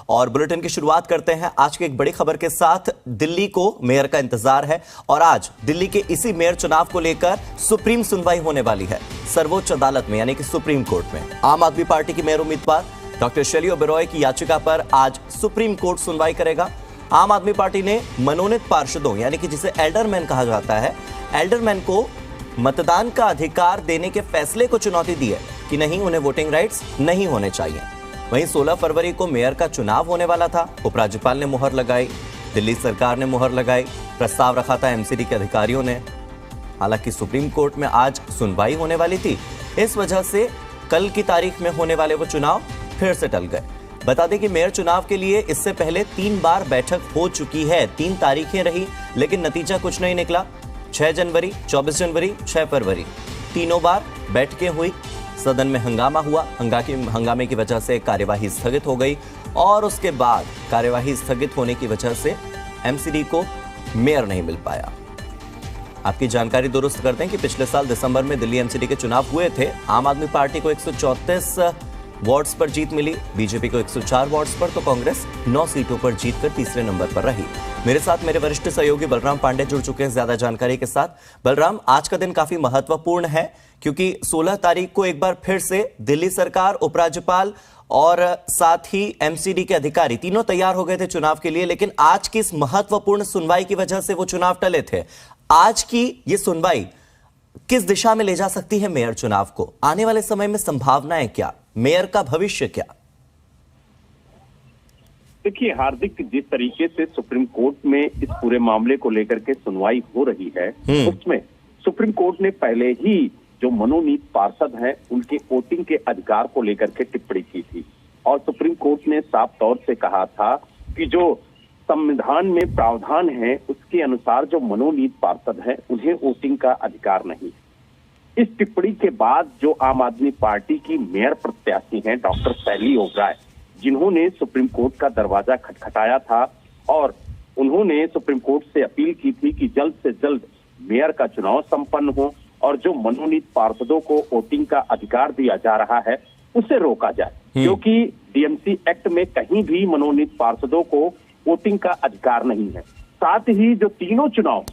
और बुलेटिन की शुरुआत करते हैं आज की एक बड़ी खबर के साथ। दिल्ली को मेयर का इंतजार है और आज दिल्ली के इसी मेयर चुनाव को लेकर सुप्रीम सुनवाई होने वाली है सर्वोच्च अदालत में, यानी कि सुप्रीम कोर्ट में। आम आदमी पार्टी की मेयर उम्मीदवार डॉक्टर शैली ओबेरॉय की याचिका पर आज सुप्रीम कोर्ट सुनवाई करेगा। आम आदमी पार्टी ने मनोनीत पार्षदों, यानी कि जिसे एल्डरमैन कहा जाता है, एल्डरमैन को मतदान का अधिकार देने के फैसले को चुनौती दी है कि नहीं, उन्हें वोटिंग राइट्स नहीं होने चाहिए। वहीं 16 फरवरी को मेयर का चुनाव होने वाला था। उपराज्यपाल ने मुहर लगाई, दिल्ली सरकार ने मुहर लगाई, प्रस्ताव रखा था एमसीडी के अधिकारियों ने। हालांकि सुप्रीम कोर्ट में आज सुनवाई होने वाली थी, इस वजह से कल की तारीख में होने वाले वो चुनाव फिर से टल गए। बता दें कि मेयर चुनाव के लिए इससे पहले 3 बार बैठक हो चुकी है, 3 तारीखें रही, लेकिन नतीजा कुछ नहीं निकला। 6 जनवरी, 24 जनवरी, 6 फरवरी, तीनों बार बैठकें हुई, सदन में हंगामा हुआ। हंगामे की वजह से कार्यवाही स्थगित हो गई और उसके बाद कार्यवाही स्थगित होने की वजह से एमसीडी को मेयर नहीं मिल पाया। आपकी जानकारी दुरुस्त करते हैं कि पिछले साल दिसंबर में दिल्ली एमसीडी के चुनाव हुए थे। आम आदमी पार्टी को 134 वार्ड्स पर जीत मिली, बीजेपी को 104 वार्ड्स पर, तो कांग्रेस 9 सीटों पर जीतकर तीसरे नंबर पर रही। मेरे साथ मेरे वरिष्ठ सहयोगी बलराम पांडे जुड़ चुके हैं ज्यादा जानकारी के साथ। बलराम, आज का दिन काफी महत्वपूर्ण है क्योंकि 16 तारीख को एक बार फिर से दिल्ली सरकार, उपराज्यपाल और साथ ही एमसीडी के अधिकारी तीनों तैयार हो गए थे चुनाव के लिए, लेकिन आज की इस महत्वपूर्ण सुनवाई की वजह से वो चुनाव टले थे। आज की ये सुनवाई किस दिशा में ले जा सकती है मेयर चुनाव को? आने वाले समय में संभावनाएं क्या, मेयर का भविष्य क्या? देखिए हार्दिक, जिस तरीके से सुप्रीम कोर्ट में इस पूरे मामले को लेकर के सुनवाई हो रही है, उसमें सुप्रीम कोर्ट ने पहले ही जो मनोनीत पार्षद हैं उनके वोटिंग के अधिकार को लेकर के टिप्पणी की थी और सुप्रीम कोर्ट ने साफ तौर से कहा था कि जो संविधान में प्रावधान है उसके अनुसार जो मनोनीत पार्षद हैं उन्हें वोटिंग का अधिकार नहीं। इस टिप्पणी के बाद जो आम आदमी पार्टी की मेयर प्रत्याशी हैं डॉक्टर शैली ओबेरॉय, जिन्होंने सुप्रीम कोर्ट का दरवाजा खटखटाया था और उन्होंने सुप्रीम कोर्ट से अपील की थी कि जल्द से जल्द मेयर का चुनाव संपन्न हो और जो मनोनीत पार्षदों को वोटिंग का अधिकार दिया जा रहा है उसे रोका जाए, क्योंकि डीएमसी एक्ट में कहीं भी मनोनीत पार्षदों को वोटिंग का अधिकार नहीं है। साथ ही जो तीनों चुनाव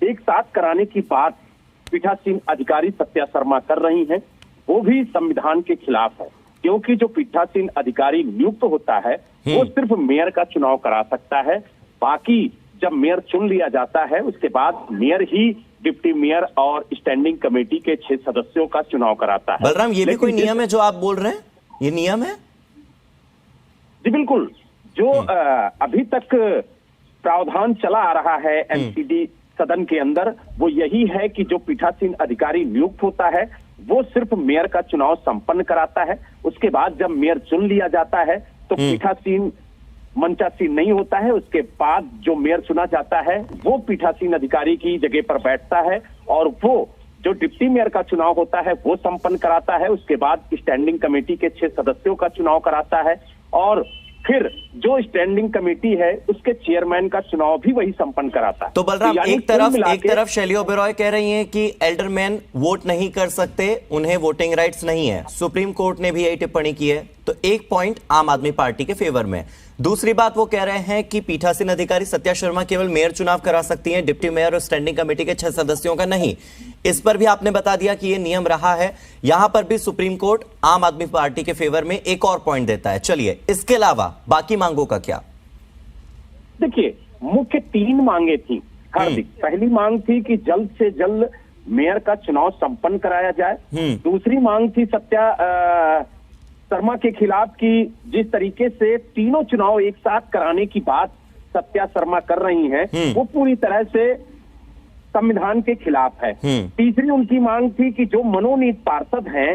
एक साथ कराने की बात पीठासीन अधिकारी सत्या शर्मा कर रही हैं, वो भी संविधान के खिलाफ है, क्योंकि जो पीठासीन अधिकारी नियुक्त होता है वो सिर्फ मेयर का चुनाव करा सकता है। बाकी जब मेयर चुन लिया जाता है उसके बाद मेयर ही डिप्टी मेयर और स्टैंडिंग कमेटी के 6 सदस्यों का चुनाव कराता है। बलराम, ये भी कोई नियम है जो आप बोल रहे हैं? ये नियम है? जी बिल्कुल, जो अभी तक प्रावधान चला आ रहा है एमसीडी सदन के अंदर, वो यही है कि जो पीठासीन अधिकारी नियुक्त होता है वो सिर्फ मेयर का चुनाव संपन्न कराता है। उसके बाद जब मेयर चुन लिया जाता है तो पीठासीन मंचासीन नहीं होता है। उसके बाद जो मेयर चुना जाता है वो पीठासीन अधिकारी की जगह पर बैठता है और वो जो डिप्टी मेयर का चुनाव होता है वो संपन्न कराता है। उसके बाद स्टैंडिंग कमेटी के 6 सदस्यों का चुनाव कराता है और फिर जो स्टैंडिंग कमेटी है उसके चेयरमैन का चुनाव भी वही संपन्न कराता है। तो बलराम, एक तरफ शैली ओबेरॉय कह रही हैं कि एल्डरमैन वोट नहीं कर सकते, उन्हें वोटिंग राइट्स नहीं है। सुप्रीम कोर्ट ने भी यही टिप्पणी की है, तो एक पॉइंट आम आदमी पार्टी के फेवर में। दूसरी बात, वो कह रहे हैं कि पीठासीन अधिकारी सत्या शर्मा केवल मेयर चुनाव करा सकती हैं, डिप्टी मेयर और स्टैंडिंग कमेटी के 6 सदस्यों का नहीं। इस पर भी आपने बता दिया कि ये नियम रहा है। यहां पर भी सुप्रीम कोर्ट आम आदमी पार्टी के फेवर में एक और पॉइंट देता है। चलिए, इसके अलावा बाकी मांगों का क्या? देखिए, मुख्य 3 मांगे थी हार्दिक। पहली मांग थी कि जल्द से जल्द मेयर का चुनाव संपन्न कराया जाए। दूसरी मांग थी सत्या शर्मा के खिलाफ की जिस तरीके से तीनों चुनाव एक साथ कराने की बात सत्या शर्मा कर रही हैं, वो पूरी तरह से संविधान के खिलाफ है। तीसरी उनकी मांग थी कि जो मनोनीत पार्षद हैं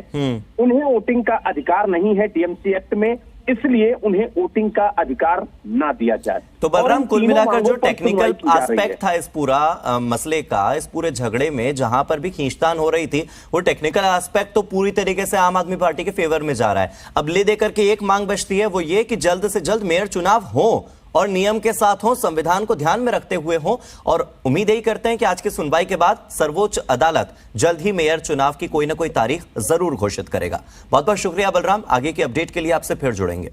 उन्हें वोटिंग का अधिकार नहीं है डीएमसी एक्ट में, इसलिए उन्हें वोटिंग का अधिकार ना दिया जाए। तो बलराम, कुल मिलाकर जो टेक्निकल एस्पेक्ट था इस पूरा मसले का, इस पूरे झगड़े में जहां पर भी खींचतान हो रही थी, वो टेक्निकल एस्पेक्ट तो पूरी तरीके से आम आदमी पार्टी के फेवर में जा रहा है। अब ले देकर के एक मांग बचती है, वो ये कि जल्द से जल्द मेयर चुनाव हो और नियम के साथ हो, संविधान को ध्यान में रखते हुए हो। और उम्मीद यही करते हैं कि आज की सुनवाई के बाद सर्वोच्च अदालत जल्द ही मेयर चुनाव की कोई ना कोई तारीख जरूर घोषित करेगा। बहुत बहुत शुक्रिया बलराम, आगे की अपडेट के लिए आपसे फिर जुड़ेंगे।